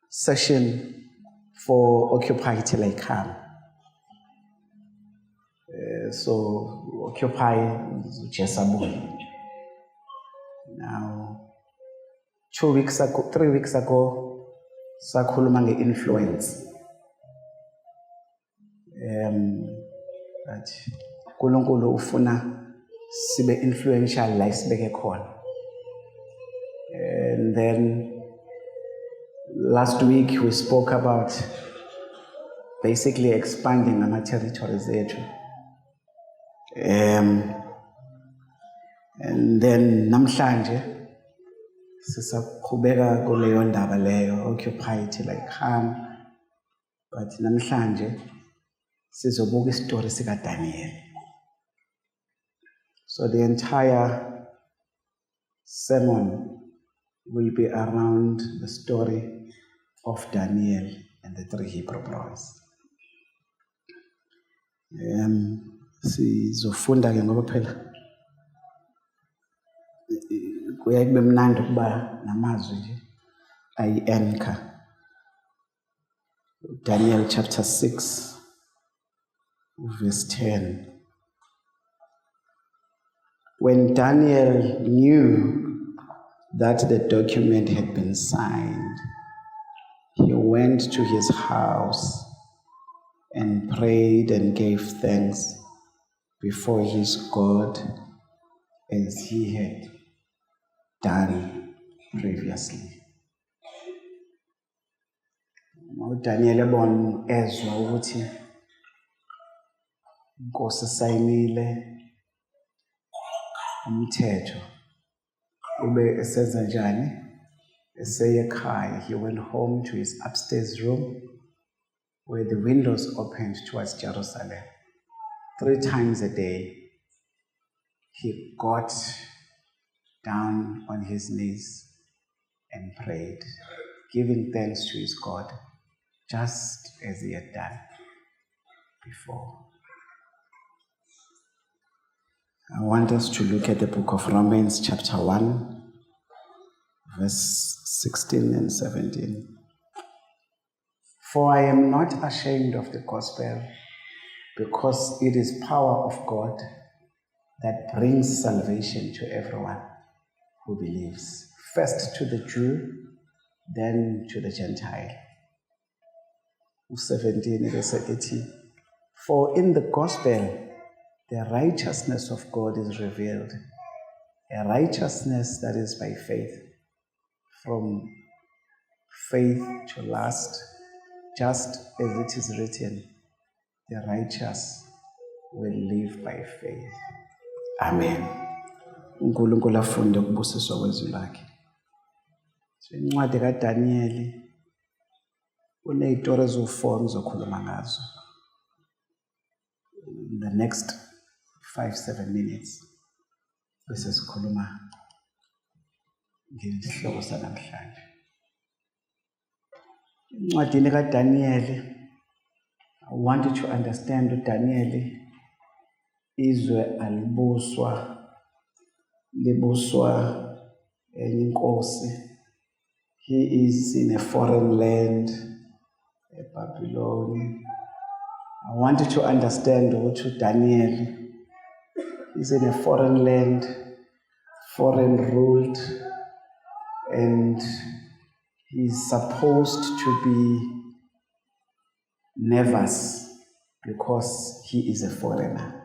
session for Occupy Till I Come. So Occupy Jesabun. Now, 3 weeks ago, sakhuluma nge-influence. But uNkulunkulu ufuna sibe influential la sibeke khona. And then last week we spoke about basically expanding our territories ethu. And then namhlanje sisaqhubeka kuleyo ndaba leyo Occupy Till I Come, but namhlanje sizobuka istory sika Daniel. So the entire sermon will be around the story of Daniel and the 3 Hebrew boys. Sizofunda ke ngoba phela kuya kube mnandi ukuba namazwi nje ayi-anchor. Daniel chapter 6 verse 10. When Daniel knew that the document had been signed, he went to his house and prayed and gave thanks before his God as he had done previously. Daniel ebona ezwa ukuthi inkosi sayinile umthetho ube esenza njani eseye ekhaya. He went home to his upstairs room where the windows opened towards Jerusalem. 3 times a day he got down on his knees and prayed, giving thanks to his God, just as he had done before. I want us to look at the book of Romans chapter 1, verse 16 and 17. For I am not ashamed of the gospel, because it is power of God that brings salvation to everyone who believes, first to the Jew, then to the Gentile. 17 verse 18. For in the gospel the righteousness of God is revealed, a righteousness that is by faith, from faith to lust, just as it is written, the righteous will live by faith. Amen. uNkulunkulu afunde ukubusiswa kwezwi lakhe. Incwadi kaDaniel uney'tori eziwu-4 ngizokhuluma ngazo. In the next 5-7 minutes bese sikhuluma ngesihloko sanamhlanje. Incwadini kaDaniel, I want you to understand uDaniel izwe alibuswa libuswa enye inkosi. He is in a foreign land, Babylon. I want you to understand ukuthi Daniel is in a foreign land, foreign ruled, and he's supposed to be nervous because he is a foreigner.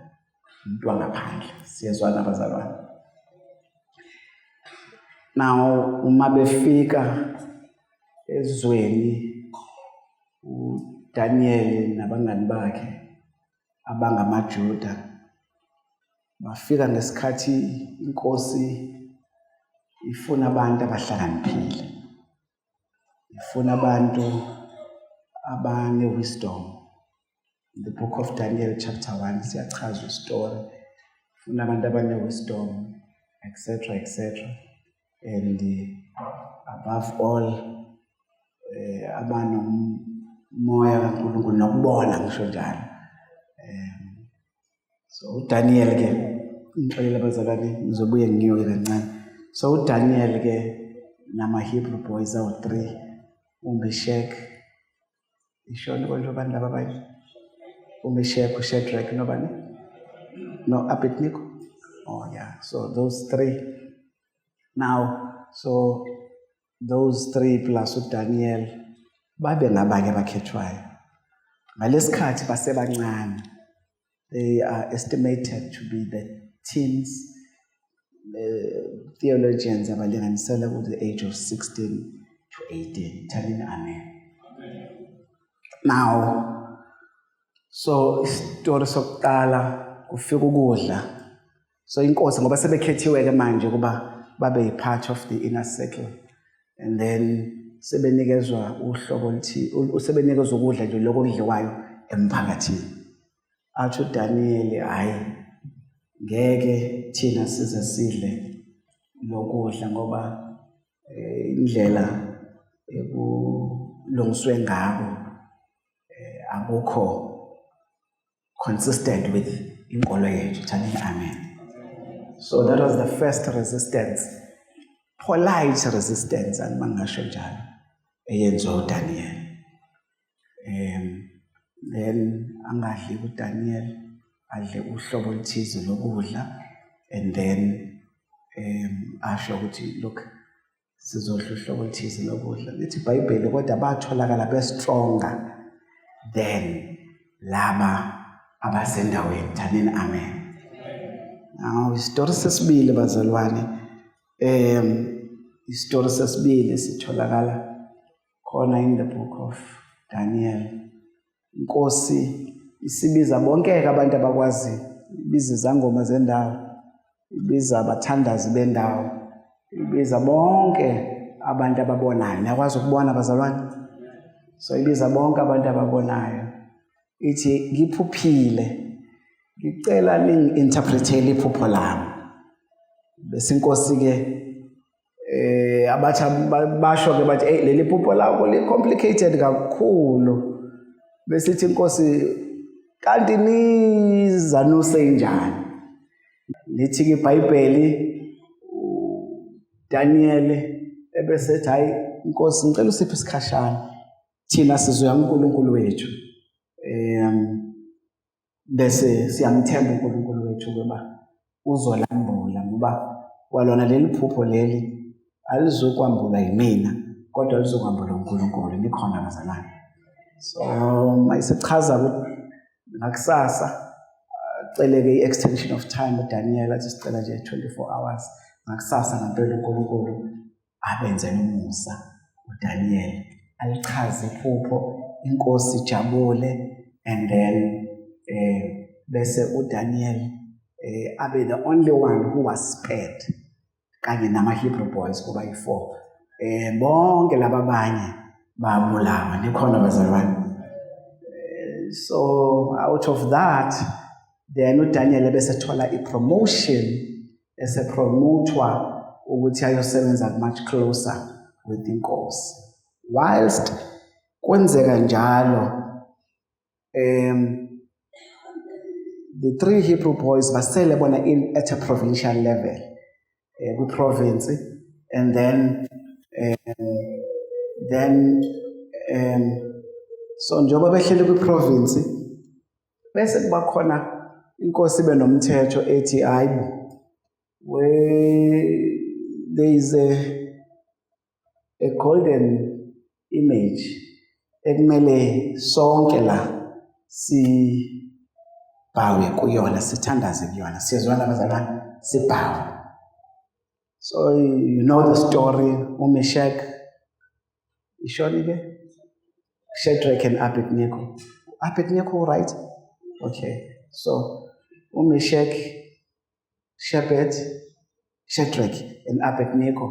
Umuntu wangaphandle. Siyezwana bazalwane. Now uma befika ezweni uDaniel nabangani bakhe abangamaJuda bafika ngesikhathi inkosi ifuna abantu abahlakaniphile, ifuna abantu abane-wisdom. In the book of Daniel chapter 1 siyachaza istory, ifuna abantu abane-wisdom, etc., etc. And above all abanomoya kaNkulunkulu nokubona ngisho njalo. So uDaniel ke ngixolela abazalwane ngizobuye ngiyoke kancane. So uDaniel ke nama-Hebrew boys awu-3, uMeshach, ishona konje abantu laba abanye, uMeshach, uShadrach, nobani? No, Abednego. Oh yeah, so those 3. Now, so those 3 plus uDaniel babe ngabanye abakhethwayo. Ngalesikhathi basebancane. They are estimated to be the teens. Theologians abalinganisela ku the age of 16 to 18. Tell me amen. Now, so isitori sokuqala kufika ukudla. So inkosi ngoba sebekhethiwe ke manje kuba babe part of the inner circle, and then sebenikezwa uhlobo oluthi usebenikezwa ukudla nje lokudliwayo emphakathini. Athi uDaniel hayi ngeke thina size sidle lokudla ngoba indlela ekulungiswe ngabo akukho consistent with inkolo yethu. Thank amen. So that was the first resistance, polite resistance, and mangasho njalo eyenziwa uDaniel. Then angadli uDaniel adle uhlobo oluthize lokudla, and then asho ukuthi look sizodla uhlobo oluthize lokudla. Lithi iBhayibheli kodwa batholakala be-stronger than laba abasendaweni. Thanini amen. Now isitori sesibili bazalwane, isitori sesibili sitholakala khona in the book of Daniel. Inkosi isibiza bonke abantu abakwazi, ibiza izangoma zendawo, ibiza abathandazi bendawo, ibiza bonke abantu ababonayo. Niyakwazi ukubona bazalwane? So ibiza bonke abantu ababonayo. Ithi ngiphuphile, ngicela ningi-interpretele iphupho lami. Bese inkosi ke abathi basho ke bathi hey leli phupho lakho li-complicated kakhulu. Bese ithi inkosi kanti nizanuse njani? Lithi ke iBhayibheli Daniel ebese ethi hayi inkosi ngicela usiphe isikhashana thina sizoya uNkulunkulu wethu. Bese siyamthemba uNkulunkulu wethu kuba uzolambula ngoba kwalona leli phupho leli alizokwambula yimina kodwa lizokwambula uNkulunkulu. Nikhona bazalwane. So mayisichaza ukuthi ngakusasa celeke i-extension of time uDaniel athi sicela nje 24 hours. Ngakusasa ngempela uNkulunkulu abenzela umusa uDaniel, alichaze iphupho, inkosi ijabule, and then bese uDaniel abe the only one who was spared kanye nama-Hebrew boys kuba yi-4. Bonke laba abanye babulawa. Nikhona bazalwane. So out of that then uDaniel bese thola i-promotion, esepromotwa ukuthi ayosebenza much closer with inkosi. Whilst kwenzeka njalo the 3 Hebrew boys basele bona at a provincial level ku-province, and then so njengoba behleli kwi-province bese kuba khona inkosi benomthetho ethi hayi where there is a golden image ekumele sonke la sibhawe kuyona, sithandaze kuyona. Siyezwana bazalwane? Sibhawe. So you know the story. uMeshach ishoni ke Shadrach and Abednego. Abednego, right? Okay. So uMeshach, Shadrach and Abednego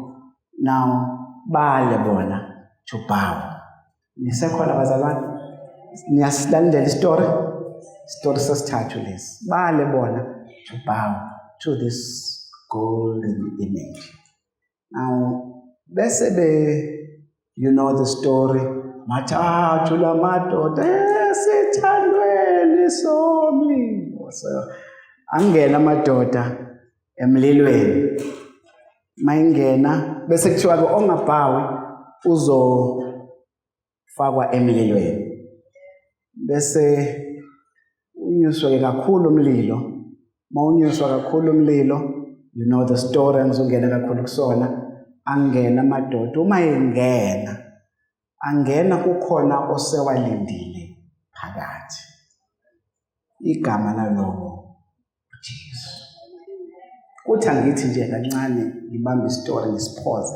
now bale bona to bow. Nisekhona bazalwane? Niyasilandela story sesithathu lesi. Bale bona to bow to this golden image. Now bese you know the story. Mathathu la madoda esithandweni somi. So angena amadoda emlilweni. mayingena bese kuthiwa ke ongabhawi uzofakwa emlilweni bese unyuswe kakhulu umlilo mawunyuswa kakhulu umlilo you know the story angizongena kakhulu kusona angena amadoda uma angena kukhona osewalindile phakathi igama lalowo uJesu kuthi angithi nje kancane ngibambe istory ngisiphoze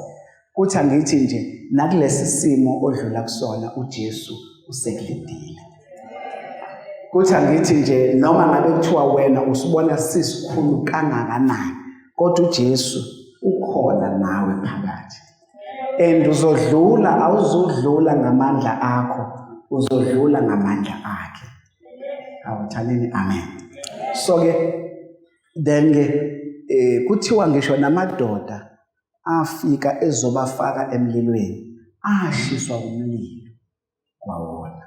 kuthi angithi nje nakulesi simo odlula kusona uJesu usekulindile kuthi angithi nje noma ngabe kuthiwa wena usibona sisikhulu kangakanani kodwa uJesu ukhona nawe phakathi and awuzodlula ngamandla akho uzodlula ngamandla akhe awuthanini amen so ke then ke kuthiwa ngisho namadoda afika ezobafaka emlilweni ashiswa umlilo kwawona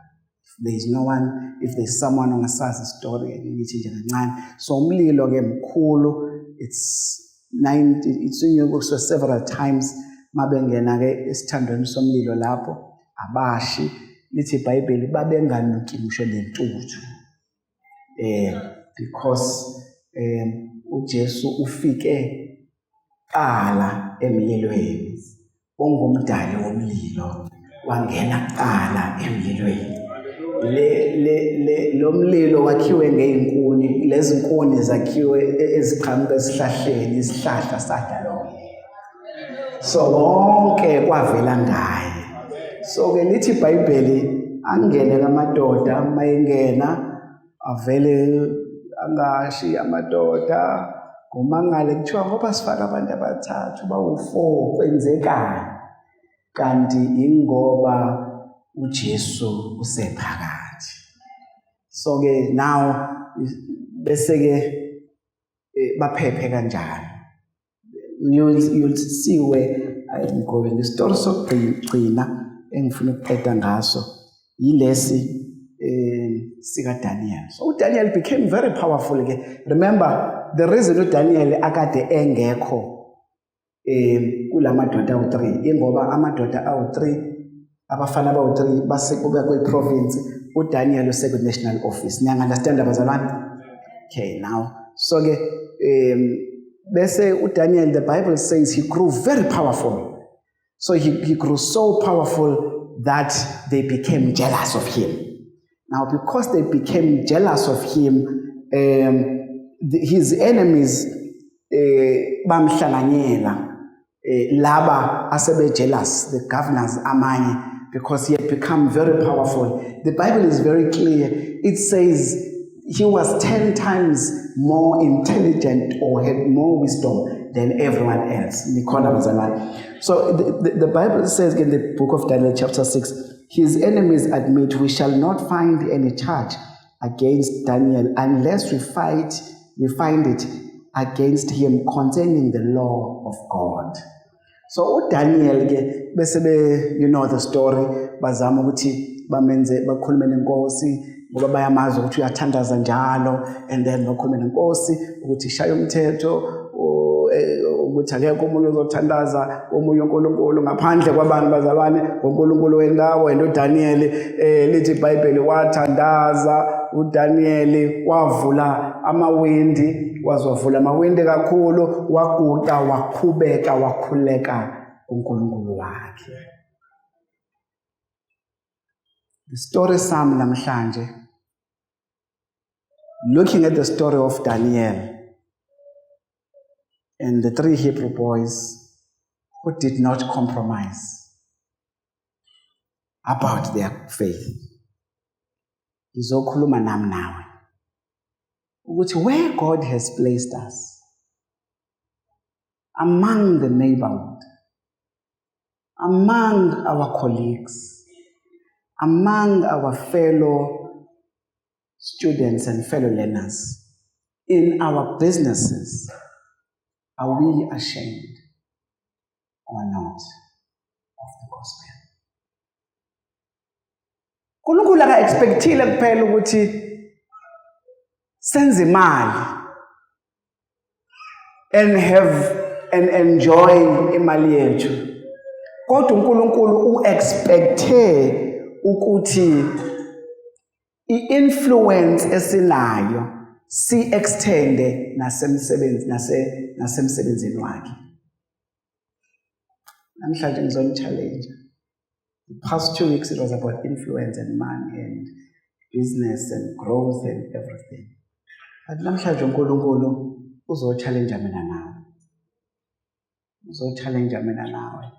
if there's someone ongasazi story ngithi nje kancane so umlilo ke mkhulu it's inyukuswe several times mabengena ke esithandweni somlilo lapho abashi lithi iBhayibheli babenganuki ngisho lentuthu because uJesu ufike qala emlilweni ongumdali womlilo wangena qala emlilweni lo mlilo wakhiwe ngeinkuni lezi nkuni zakhiwe eziqhamuka esihlahleni isihlahla sadalo so wonke kwavela ngaye so ke lithi iBhayibheli angene kamadoda mayengena avele angashi amadoda ngomangale kuthiwa ngoba sifaka abantu abathathu bawu4 kwenzekani kanti ingoba uJesu usephakathi so ke now bese ke baphephe kanjani you'll see where I'm going the story sokugcina engifuna ukuqeda ngaso yilesi sika Daniel so Daniel became very powerful ke remember the reason uDaniel akade engekho kulamadoda awu3 ingoba amadoda awu3 abafana abawu3 basekube kweprovince uDaniel useku national office niya understand abazalwane okay now so ke bese uDaniel the Bible says he grew very powerful so he grew so powerful that they became jealous of him now because they became jealous of him his enemies bamhlanganyela laba asebe jealous the governors amanye because he had become very powerful the Bible is very clear it says he was 10 times more intelligent or had more wisdom than everyone else so the Bible says in the book of Daniel chapter 6 his enemies admit we shall not find any charge against Daniel unless we find it against him concerning the law of God. So uDaniel ke bese you know the story bazama ukuthi bamenze bakhulume nenkosi ngoba bayamazi ukuthi uyathandaza njalo and then bakhulume nenkosi ukuthi shaya umthetho ukuthi akekho umuntu ozothandaza omunye uNkulunkulu ngaphandle kwabantu bazalwane uNkulunkulu wendawo and uDaniel lithi iBhayibheli wathandaza uDaniel wavula amawindi wazovula amawindi kakhulu waguqa wakhubeka wakhuleka uNkulunkulu wakhe the story sami namhlanje looking at the story of Daniel and the 3 Hebrew boys who did not compromise about their faith. Izokhuluma nami nawe ukuthi where God has placed us among the neighborhood, among our colleagues, among our fellow students and fellow learners, in our businesses, are we ashamed or not of the gospel? uNkulunkulu aka-expectile kuphela ukuthi senze imali and have and enjoy imali yethu. Kodwa uNkulunkulu uexpecthe ukuthi i-influence esinayo si-extende nasemsebenzini wakhe. Namhlanje ngizomchallenge. The past 2 weeks it was about influence and money and business and growth and everything. But namhlanje uNkulunkulu uzochallenge mina nawe. Uzochallenge mina nawe.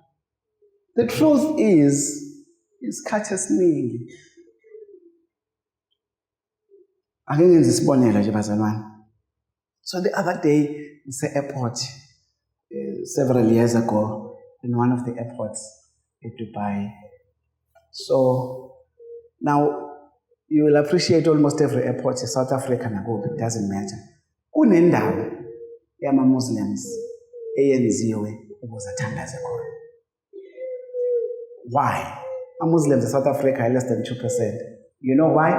The truth is isikhathi esiningi. Ake ngenze isibonelo nje bazalwane. So the other day ngise-airport several years ago in one of the airports in Dubai. So now you will appreciate almost every airport in South Africa nakubo, it doesn't matter. Kunendawo yama-Muslims eyenziwe ukuze athandaze khona. Why? Muslims in South Africa are less than 2%. You know why?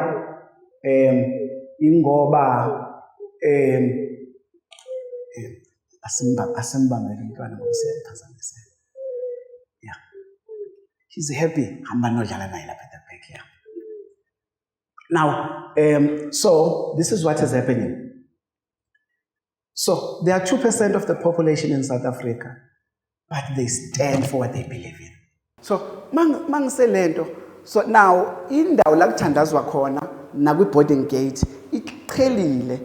Ingoba asimbambele umntwana ngokusephazamisa. Yeah. He's happy. Hamba nodlala naye lapha at the back here. Now, so this is what is happening. So there are 2% of the population in South Africa, but they stand for what they believe in. So mangiselento. So now indawo la kuthandazwa khona nakwi boarding gate iqhelile.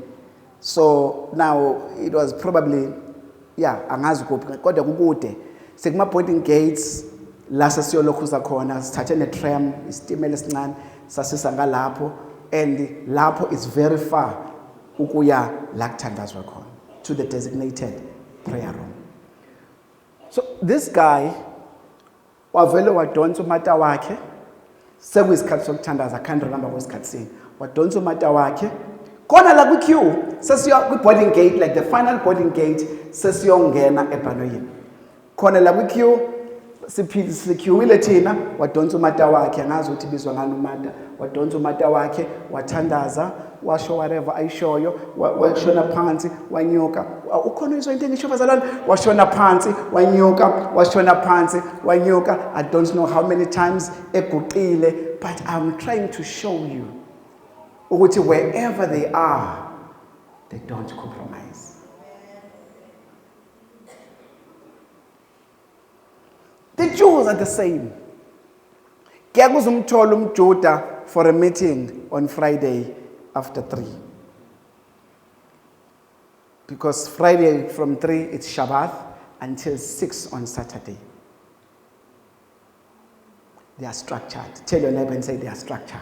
So now it was probably angazi kuphi kodwa kukude. Sekuma boarding gates la sesiyolokhuza khona sithathe ne tram isitimela esincane sasisa ngalapho and lapho is very far ukuya la kuthandazwa khona to the designated prayer room. So this guy wavele wadonsa umata wakhe sekuyisikhathi sokuthandaza, I can't remember kwesikhathi sini. Wadonsa umata wakhe khona la queue sesiya ku boarding gate, like the final boarding gate sesiyongena ebhanoyini. Khona la queue siqueuile thina wadonsa umata wakhe, angazi ukuthi bizwa ngani umata. Wadonsa umata wakhe wathandaza washo whatever ayishoyo washona phansi wanyuka. Ukhona izwe into engisho bazalwane, washona phansi wanyuka, washona phansi wanyuka. I don't know how many times eguqile, but I'm trying to show you ukuthi wherever they are, they don't compromise. The Jews are the same. Kuyakuzumthola umJuda for a meeting on Friday after 3. Because Friday from 3 it's Shabbat until 6 on Saturday. They are structured. Tell your neighbor and say they are structured.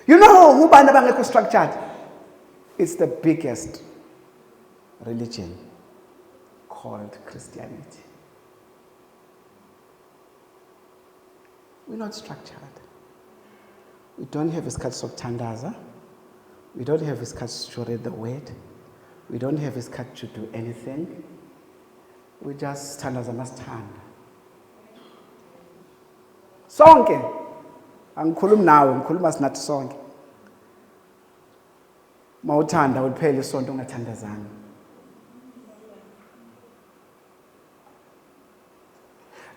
You know who banda bangekho structured? It's the biggest religion called Christianity. We're not structured. We don't have isikhathi sokuthandaza. We don't have isikhathi to read the word. We don't have isikhathi to do anything. We just thandaza masithanda. Sonke. Angikhulumi nawe, ngikhuluma sinathi sonke. Mawuthanda uliphele isonto ungathandazanga.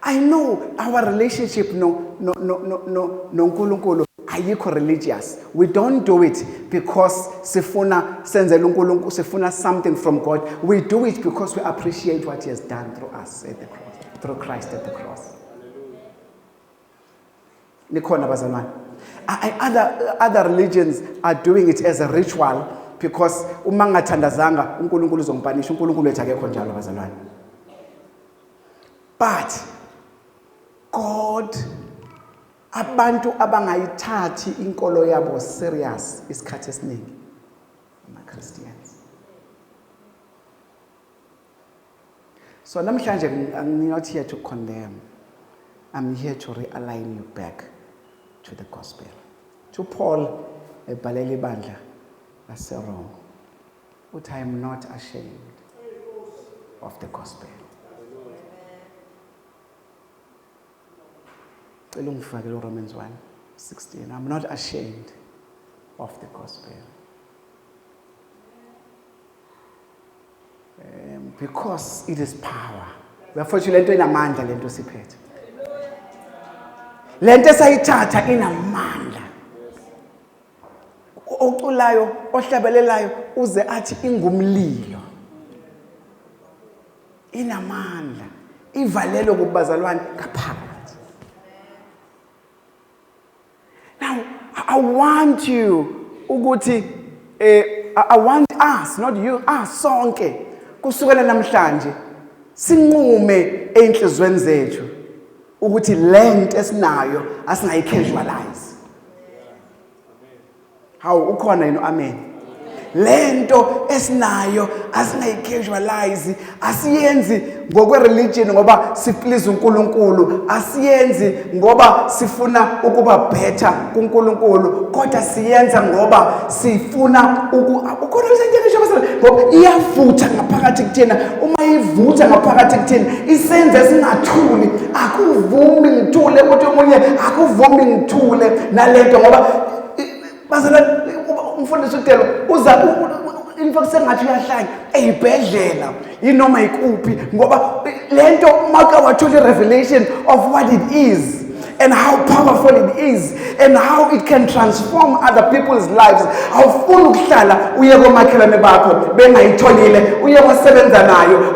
I know our relationship no uNkulunkulu ayikho religious. We don't do it because sifuna senzela uNkulunkulu, sifuna something from God. We do it because we appreciate what He has done through us at the cross, through Christ at the cross. Nikhona bazalwane. Other religions are doing it as a ritual because uma ngathandazanga uNkulunkulu uzongipanisha. uNkulunkulu wethu akekho njalo bazalwane. But God, abantu abangayithathi inkolo yabo serious isikhathi esiningi ama-Christians. So namhlanje I'm not here to condemn. I'm here to realign you back to the gospel. To Paul ebhalela ibandla laseRome, but I am not ashamed of the gospel. Romans 1:16. I'm not ashamed of the gospel. Because it is power. Uyafotshwa lento inamandla lento siphethe. Lento esayithatha inamandla. Oculayo, ohlabelelayo uze athi ingumlilo. Inamandla. Ivalelo kubazalwane ngaphakathi. Now, I want you ukuthi I want us, not you, us sonke kusukela namhlanje sinqume einhlizweni zethu ukuthi lento esinayo asingayicasualize. How ukhona yini amen? Lento esinayo asingayicasualize, asiyenzi ngokwe religion ngoba siplease uNkulunkulu, asiyenzi ngoba sifuna ukuba better kuNkulunkulu, kodwa siyenza ngoba sifuna ukhona ngoba iyavutha ngaphakathi kuthina. Uma ivutha ngaphakathi kuthina isenze singathuli. Akuvumi ngithule ukuthi omunye akuvumi ngithule nalento ngoba bazala umfundisi uTelo uza infact sengathi uyahlanya eyibhedlela inoma ikuphi ngoba lento maka wathola revelation of what it is and how powerful it is and how it can transform other people's lives. Awufuni ukuhlala uye komakhelwane bakho bengayitholile, uye kwasebenza nayo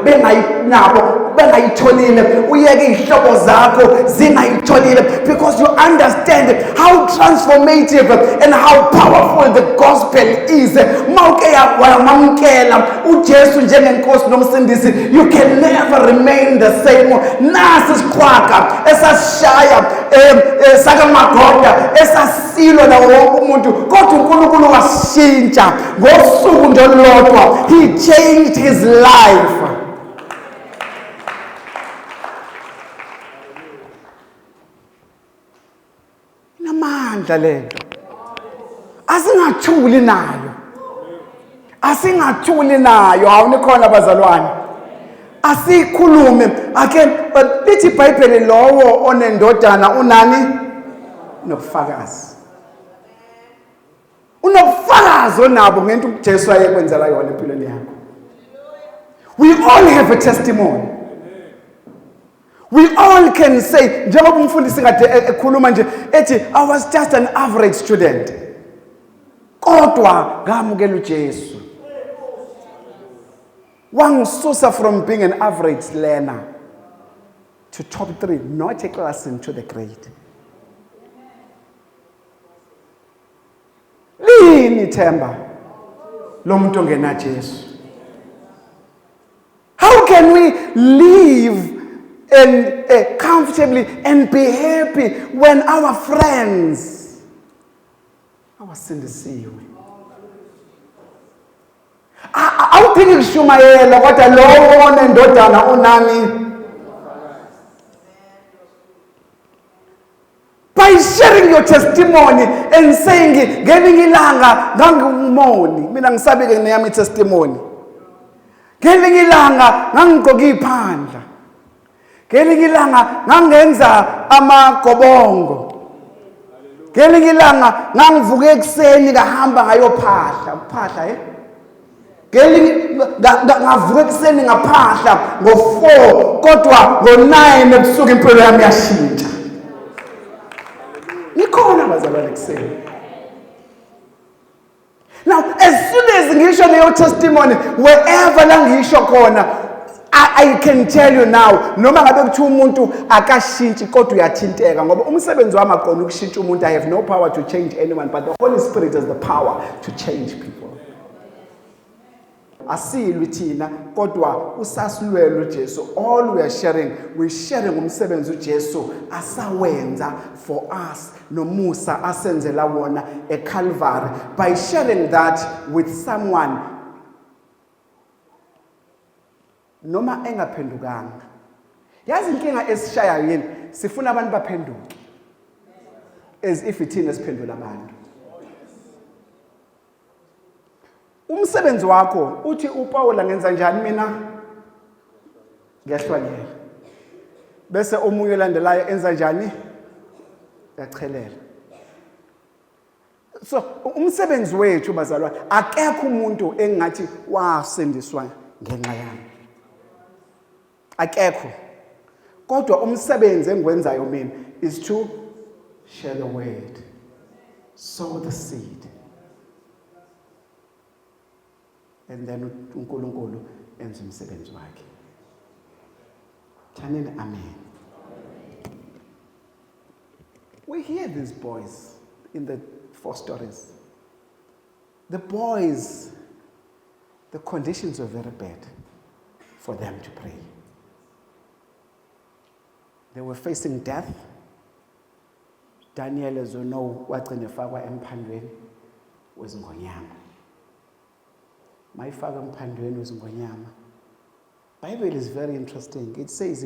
bengayitholile, uyeke izihlobo zakho zingayitholile, because you understand how transformative and how powerful the gospel is. Mawuke wamamkela uJesu njengenkosi nomsindisi, you can never remain the same. Nasi siqhwaga esashaya saka magoda esasilwa na wonke umuntu, kodwa uNkulunkulu washintsha ngosuku nje olulodwa. He changed his life. Namandla lento asingathuli nayo awunikhona bazalwane, asikhulume again. But lithi iBhayibheli lowo onendodana unani? Unobufakazi onabo ngento uJesu ayekwenzela yona empilweni yakho. We all have a testimony. We all can say, njengoba umfundisi kade ekhuluma nje ethi I was just an average student, kodwa ngamukela uJesu wangisusa from being an average learner to top 3, not a class into the grade. Lini themba lomuntu ongena Jesu? How can we live and comfortably and be happy when our friends awasindisiwe? Awuphiki kushumayela kodwa lowo onendodana unani? By sharing your testimony and saying ngelinye ilanga ngangumoni, mina ngisabike neyami testimony. Ngelinye ilanga ngangigqoka iphandla, ngelinye ilanga ngangenza amagobongo, ngelinye ilanga ngangivuka ekseni ngahamba ngayophahla ngavuka ekseni ngaphahla ngo-4, kodwa ngo-9 ebusuku impilo yami yashintsha. Nikhona bazalwane kuseni. Now, as soon as ngisho leyo testimony, wherever la ngisho khona, I can tell you now, noma ngabe kuthiwa umuntu akashintshi kodwa uyathinteka, ngoba umsebenzi wami akona ukushintsha umuntu. I have no power to change anyone, but the Holy Spirit has the power to change people. Asilwi thina kodwa usasilwela uJesu. All we are sharing umsebenzi uJesu asawenza for us, nomusa asenzela wona eCalvary. By sharing that with someone, noma engaphendukanga. Yazi inkinga esishaya yini? Sifuna abantu baphenduke as if ithina siphendula abantu. Umsebenzi wakho uthi uPaul ngenza njani mina? Ngiyahlwanyela. Bese omunye olandelayo enza njani? Uyachelela. So umsebenzi wethu bazalwane, akekho umuntu engathi wasindiswa ngenxa yami. akekho. Kodwa umsebenzi engwenzayo mina is to share the word, sow the seed, and then uNkulunkulu enze umsebenzi wakhe. Thanini amen. We hear these boys in the 4 stories. The boys, the conditions were very bad for them to pray. They were facing death. Daniel, as you know, wagcina efakwa emphandweni wezingonyama. Mayifaka emphandweni wezingonyama. Bible is very interesting. It says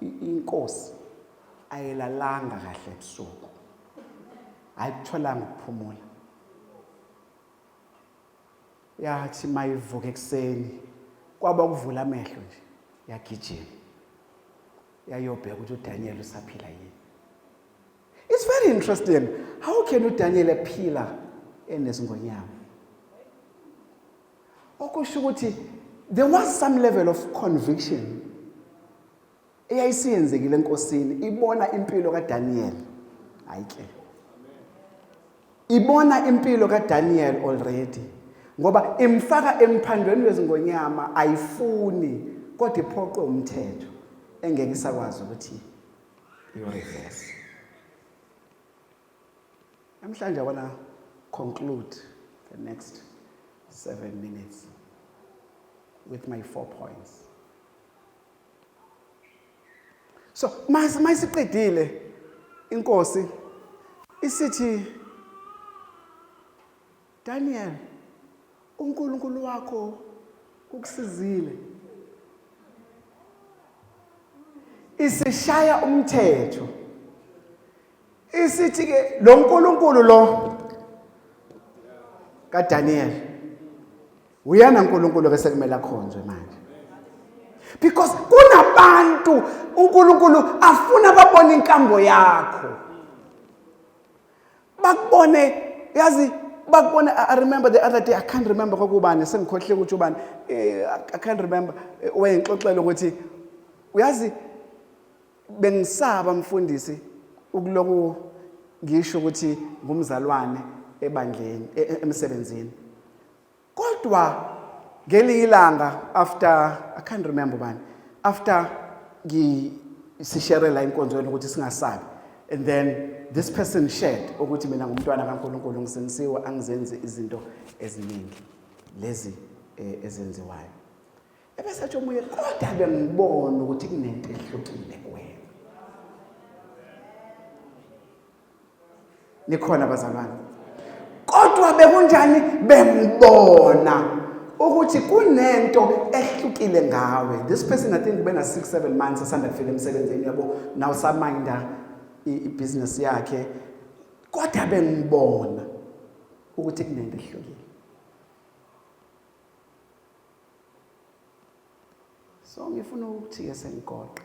inkosi ayilalanga kahle ebusuku. Ayitholanga ukuphumula. Yathi mayivuka ekseni kwaba ukuvula amehlo nje yagijima. Yayobheka ukuthi uDaniel usaphila yini. It's very interesting. How can uDaniel ephila enesingonyama? Okusho ukuthi there was some level of conviction eyayisiyenzekile enkosini ibona impilo kaDaniel. Ayike. Ibona impilo kaDaniel already. Ngoba imfaka emphandweni wezingonyama ayifuni kodwa iphoqwe umthetho engeke isakwazi ukuthi you reverse. Namhlanje I want to conclude the next 7 minutes with my 4 points. So, masiqedile inkosi isithi Daniel, uNkulunkulu wakho ukusizile. Isishaya umthetho. Isithi ke lo uNkulunkulu lo kaDaniel uyana uNkulunkulu ke sekumele akhonzwe manje. Because kunabantu uNkulunkulu afuna babone inkambo yakho. Bakubone yazi bakubone. I remember the other day, I can't remember kokubani sengikhohle ukuthi ubani. I can't remember wayengixoxela ukuthi uyazi bengisaba mfundisi ukuloku ngisho ukuthi ngumzalwane ebandleni emsebenzini. Kodwa ngelinye ilanga after I can't remember bani after sishare la inkonzo ukuthi singasabi, and then this person shared ukuthi mina ngumntwana kaNkulunkulu ngisinisiwe angizenze izinto eziningi lezi ezenziwayo. Ebese athi omunye kodwa bengibona ukuthi kunento ehlukile kuwena. Nikhona bazalwane. Kodwa bekunjani bengibona ukuthi kunento ehlukile ngawe. This person I think bena 6-7 months asanda kufika emsebenzini yabo now saminda ibusiness yakhe. Kodwa bengibona ukuthi kunento ehlukile. So ngifuna ukuthi ke sengigoqa.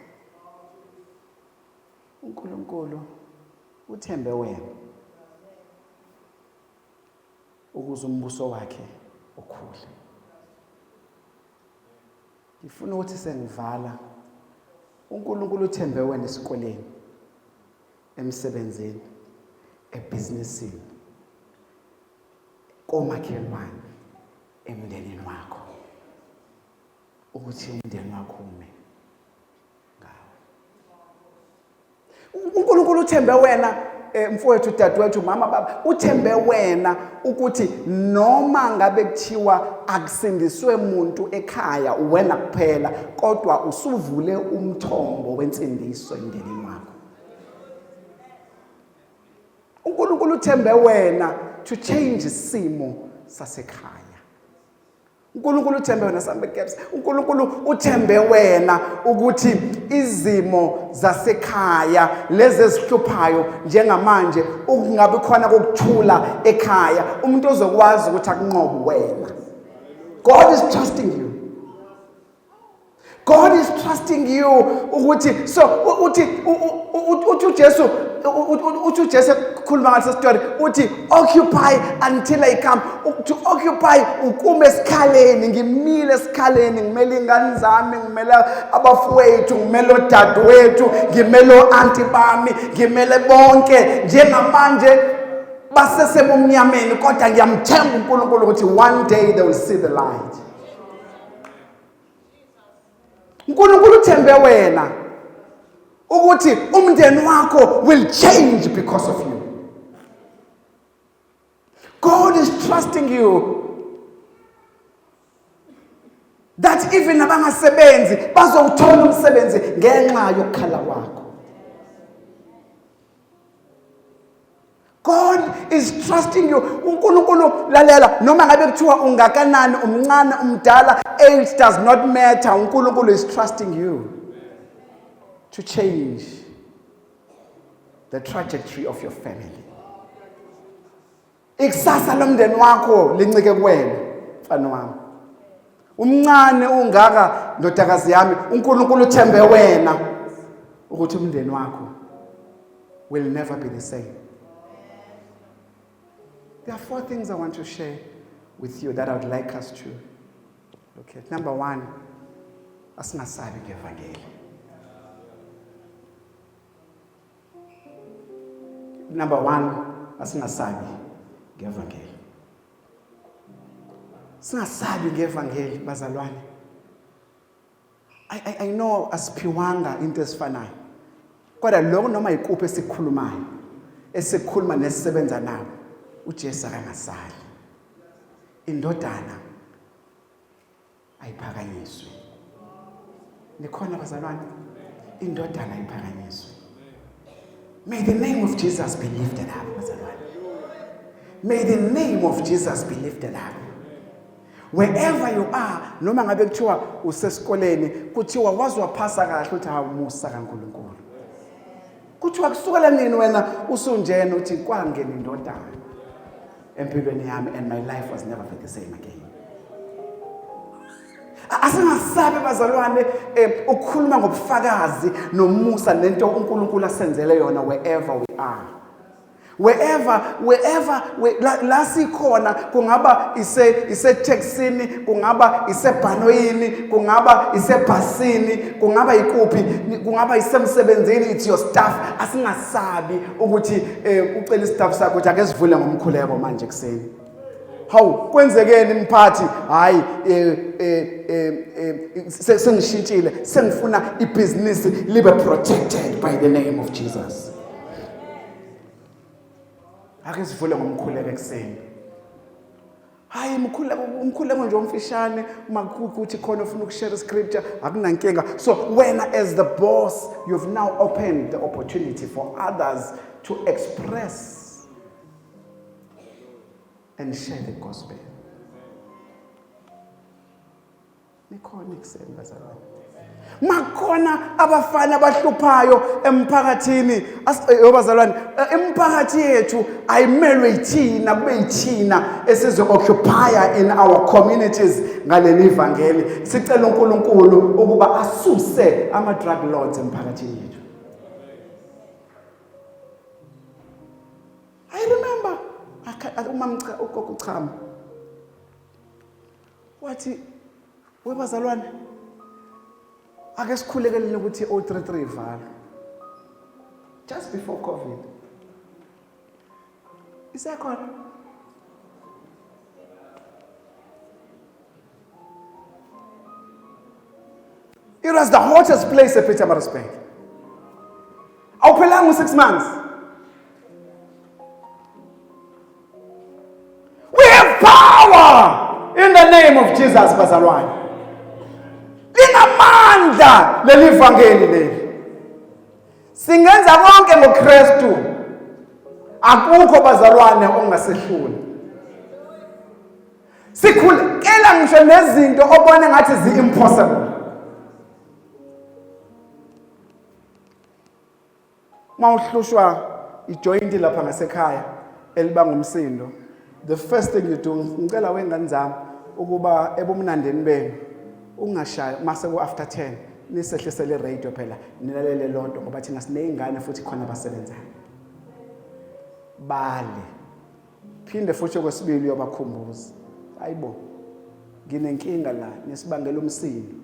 uNkulunkulu uthembe wena ukuze umbuso wakhe ukhule. Ngifuna ukuthi sengivala uNkulunkulu uthembe wena esikoleni, emsebenzini, ebusinessini, komakhelwane, emndenini wakho, ukuthi umndeni wakho ume ngawe. uNkulunkulu uthembe wena mfowethu, dadewethu, mama, baba, uthembe wena ukuthi noma ngabe kuthiwa akusindiswe umuntu ekhaya wena kuphela, kodwa usuvule umthombo wensindiso emndenini wakho. uNkulunkulu uthembe wena to change isimo sasekhaya. uNkulunkulu uthembe wena Sambecaps. uNkulunkulu uthembe wena ukuthi izimo zasekhaya lezi ezihluphayo njengamanje ukungabe khona kokuthula ekhaya, umuntu ozokwazi ukuthi akunqobe wena. God is trusting you. God is trusting you ukuthi so uthi uJesu uthi uJesu kukhuluma ngale story uthi occupy until I come. To occupy ukume esikhaleni, ngimile esikhaleni, ngimele ingane zami, ngimele abafowethu, ngimele odadewethu, ngimele o-auntie bami, ngimele bonke njengamanje basesebumnyameni, kodwa ngiyamthemba uNkulunkulu ukuthi one day they will see the light. uNkulunkulu uthembe wena ukuthi umndeni wakho will change because of you. God is trusting you that even abangasebenzi bazowuthola umsebenzi ngenxa yokukhala kwakho. God is trusting you. uNkulunkulu lalela, noma ngabe kuthiwa ungakanani, umncane, umdala, age does not matter. uNkulunkulu is trusting you to change the trajectory of your family. Ikusasa lomndeni wakho lincike kuwena, mfana wami. Umncane ungaka ndodakazi yami, uNkulunkulu uthembe wena ukuthi umndeni wakho will never be the same. There are 4 things I want to share with you that I would like us to look at. Number 1, asingasabi ngevangeli. Number 1, asingasabi ngevangeli. Singasabi ngevangeli bazalwane. I know asiphiwanga into esifanayo. Kodwa lokho noma ikuphi esikhulumayo, esikhuluma nesisebenza nawo, uJesu akangasali. Indodana ayiphakanyiswe. Nikhona bazalwane? Indodana ayiphakanyiswe. May the name of Jesus be lifted up, bazalwane. May the name of Jesus be lifted up. Wherever you are, noma ngabe kuthiwa usesikoleni, kuthiwa wazwaphasa kahle uthi awumusa kaNkulunkulu. Kuthiwa kusukela nini wena usunjena uthi kwangena indodana empilweni yami and my life was never the same again. Asingasabe bazalwane ukukhuluma ngobufakazi nomusa nento uNkulunkulu asenzele yona wherever we are. Wherever la sikhona, kungaba ise taxini, kungaba ise bhanoyini, kungaba ise bhasini, kungaba ikuphi, kungaba isemsebenzini, it's your staff. Asingasabi ukuthi ucela istaff sakho ukuthi ake sivule ngomkhuleko manje kuseni. Hawu kwenzekeni mphathi? Hayi sengishintshile, sengifuna ibusiness libe protected by the name of Jesus. Ake sivule ngomkhuleko ekseni. Hayi umkhuleko nje omfishane, makuthi khona ufuna ukushare scripture, akunankinga. So when as the boss, you've now opened the opportunity for others to express and share the gospel. Nikhona ekseni bazalwane. Makhona abafana abahluphayo emphakathini, bazalwane, emphakathi yethu ayimelwe yithina, kube yithina esizo occupy in our communities ngaleli ivangeli. Sicela uNkulunkulu ukuba asuse ama drug lords emphakathini yethu. I remember umamcha ukokuchama wathi webazalwane ake sikhulekelele ukuthi o33 vala just before COVID. Isakhona it was the hottest place at Pietermaritzburg. Awuphelanga 6 months. We have power in the name of Jesus, bazalwane. Linamandla leli vangeli leli. Singenza konke ngoKristu. Akukho bazalwane ongasehluli. Sikhulekela ngisho nezinto obone ngathi zi-impossible. Mawuhlushwa ijoint lapha ngasekhaya elibanga umsindo, the first thing you do, ngicela wengane zami ukuba ebumnandeni benu ungashaya mase ku after 10 nisehlisele radio phela nilalele lonto ngoba thina sineyingane futhi khona abasebenzayo. bale. Phinde futhi okwesibili uyobakhumbuza. Hayibo. Nginenkinga la nesibangela umsindo.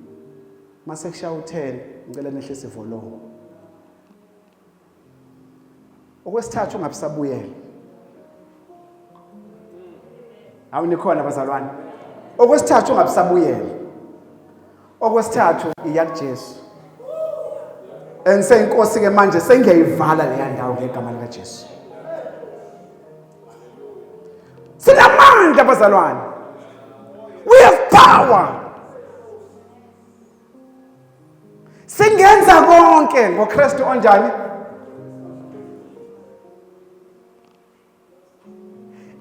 Mase kushaya u10 ngicela nehlise volume. Okwesithathu ungabisabuyela. Awunikhona bazalwane. Okwesithathu ungabisabuyela. Okwesithathu iyakuJesu. Ensenkosi ke manje sengiyayivala leya ndawo ngegama lika Jesu. Sinamandla bazalwane. We have power. Singenza konke ngoKristu onjani?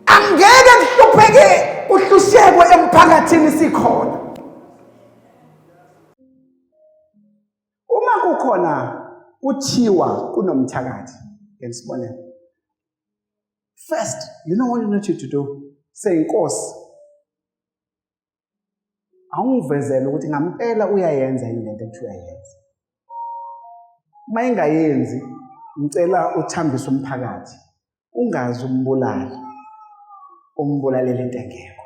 Angeke kuhlupheke uhlushekwe emphakathini sikhona. Uma kukhona kuthiwa kunomthakathi, ngesibonelo. First, you know what you need to do? Say inkosi. Awungivezele ukuthi ngampela uyayenza into ekuthiwa yenza. Uma ingayenzi, ngicela uthambise umphakathi. Ungazi umbulala. Umbulalela into engekho.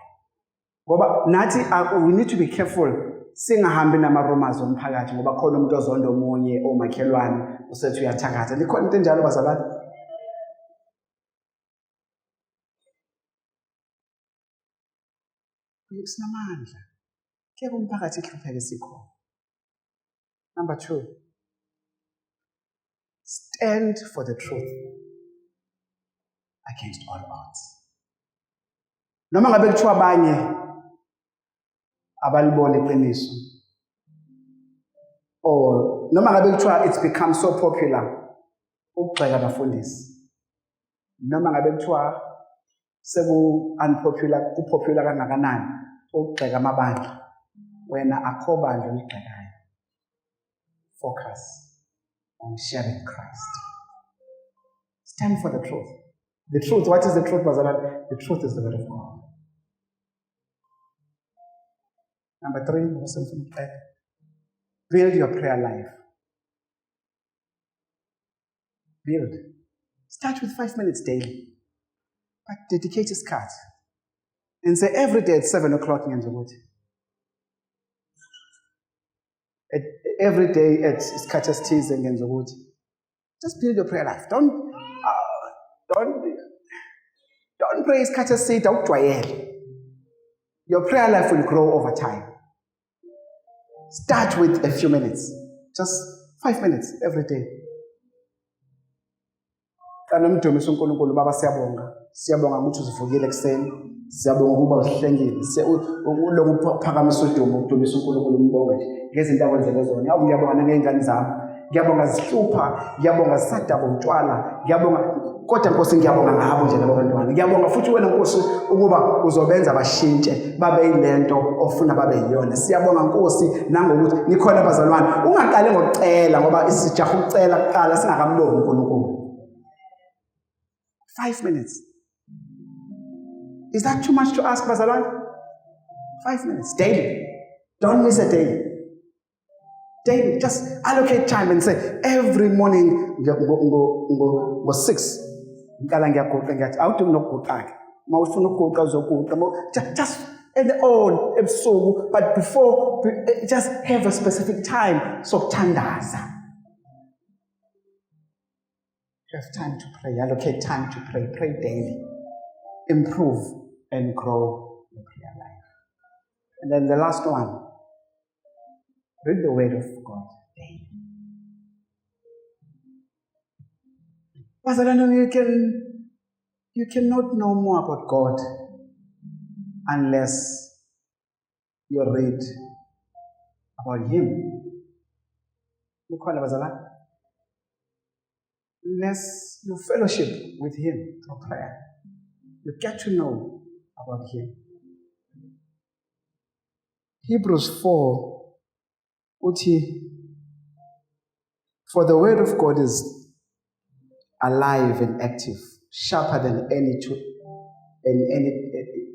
Ngoba nathi we need to be careful singahambi nama-rumors omphakathi ngoba khona umuntu ozonda omunye omakhelwane usethi uyathakatha. Likhona into enjalo bazalwane? Sinamandla. Keke umphakathi ehlupheke sikhona. Number 2. Stand for the truth against all odds. Noma ngabe kuthiwa abanye abalibona iqiniso. Or noma ngabe kuthiwa it's become so popular ukugxeka abafundisi. Noma ngabe kuthiwa seku-unpopular, kupopular kangakanani ukugxeka amabandla. Wena akho bandla oligxekayo. Focus on sharing Christ. Stand for the truth. The truth, what is the truth, bazalwane? The truth is the word of God. Number 3, build your prayer life. Build. Start with 5 minutes daily. But dedicate a scat. And say every day at 7 o'clock in the morning. Every day at Scatter's Teas and Genzowood. Just build your prayer life. Don't pray Scatter's Seat out to your prayer life will grow over time. Start with a few minutes. Just 5 minutes every day. Kanamdumiso uNkulunkulu baba siyabonga. Siyabonga ukuthi uzivukile ekseni. Siyabonga ukuba usihlengile. Ulokhu uphakamisa udumo ukudumisa uNkulunkulu umbonga nje. Ngezinto akwenzele zona. Awu ngiyabonga nangezingane zami. Ngiyabonga zihlupha, ngiyabonga zisadaba utshwala, ngiyabonga kodwa Nkosi ngiyabonga ngabo nje labo bantwana. Ngiyabonga futhi wena Nkosi ukuba uzobenza bashintshe babe yilento ofuna babe yiyona. Siyabonga Nkosi nangokuthi nikhona abazalwane. Ungaqale ngokucela ngoba isijaha ukucela kuqala singakambongi uNkulunkulu. 5 minutes. Is that too much to ask, bazalwane? 5 minutes daily. Don't miss a day. Daily, just allocate time and say every morning go 6. Just but before just have a specific time. So tandaza. Have time to pray. Allocate time to pray. Pray daily. Improve and grow your prayer life. And then the last one. Read the word of God daily. Pastor Daniel, you cannot know more about God unless you read about Him. Unless you fellowship with Him through prayer. You get to know about Him. Hebrews 4. For the word of God is alive and active, sharper than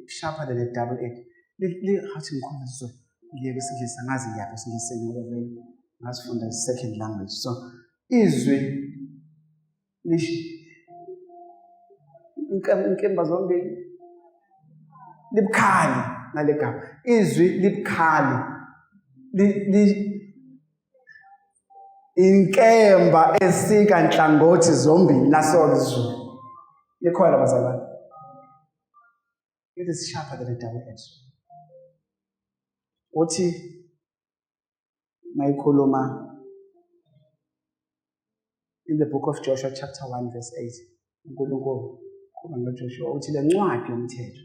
sharper than a double-edged. From the second language. So, izwi inkemba zombili libukhali ngale gama. Izwi libukhali. Inkemba esika nhlangothi zombili naso izulu. Likhona bazalwane. It is sharper than a double-edged sword. Uthi mayikhuluma in the book of Joshua chapter 1 verse 8. uNkulunkulu khuluma noJoshua uthi le ncwadi yomthetho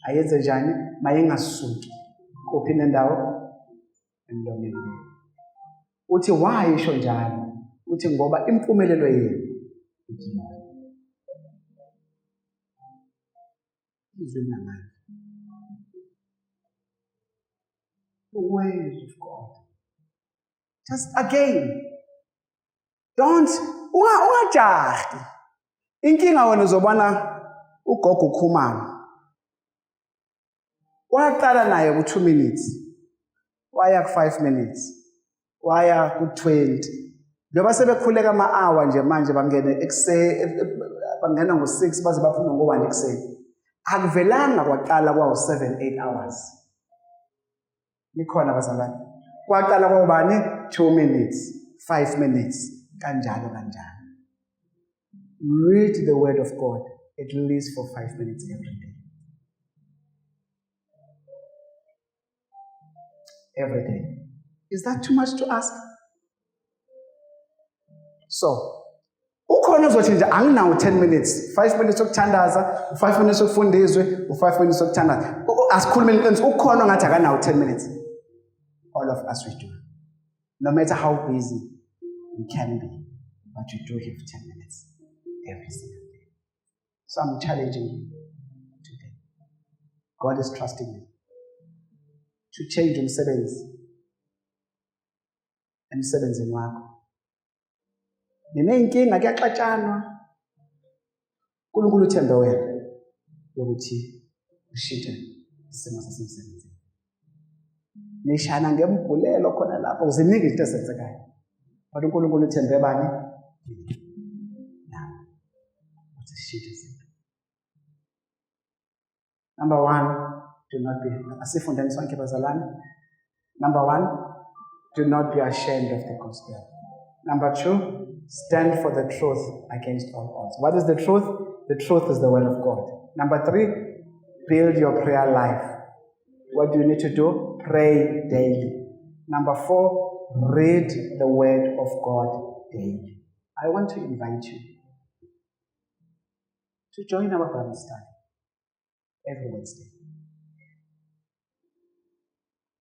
ayenze njani mayingasuki kuphi nendawo emlomeni. Uthi why isho njalo? Uthi ngoba impumelelo yenu ikhona. Izwi namanje. The ways of God. Just again, don't ungajahi. Inkinga wena uzobona ugogo ukhumana. Waqala naye ku 2 minutes. Waya ku 5 minutes. Waya ku 20. Njoba sebekhuleka ama-hour nje manje bangene bangena ngo-6 baze baphume ngo-1 ekuseni. Akuvelanga kwaqala kwawo 7-8 hours. Likhona bazalwane. Kwaqala kwabani 2 minutes, 5 minutes, kanjalo kanjalo. Read the word of God at least for 5 minutes every day. Every day. Is that too much to ask? So, ukhona uzothi nje anginawo 10 minutes, 5 minutes okuthandaza, 5 minutes okufunda izwi, 5 minutes okuthandaza. Asikhulume iqiniso, ukhona ngathi akanawo 10 minutes. All of us we do. No matter how busy we can be, but you do have 10 minutes every single day. So I'm challenging you today. God is trusting you to change emsebenzini wakho. Ninenkinga kuyaxatshanwa. uNkulunkulu uthembe wena yokuthi ushintshe isimo sasemsebenzini. Nishana ngembulelo khona lapho uzinika izinto ezenzekayo. Kodwa uNkulunkulu uthembe bani? Uthi shintshe izinto. Number 1, do not be, asifundeni sonke bazalwane. Number 1, do not be ashamed of the gospel. Number 2, stand for the truth against all odds. What is the truth? The truth is the word of God. Number 3, build your prayer life. What do you need to do? Pray daily. Number 4, read the word of God daily. I want to invite you to join our Bible study every Wednesday.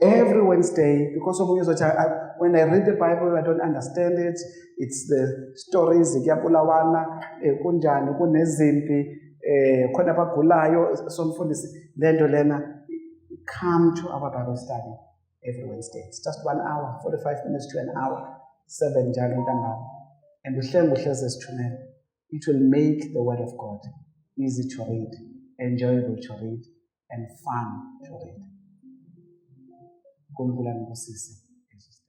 Every Wednesday, because of when I read the Bible, I don't understand it. It's the stories, kunjani, kunezimpi, khona abagulayo, somfundisi, lento lena. Come to our Bible study every Wednesday. It's just 1 hour, 45 minutes to an hour, 7 njalo ntambama. And it will make the word of God easy to read, enjoyable to read, and fun to read. Kumbula ngosisi.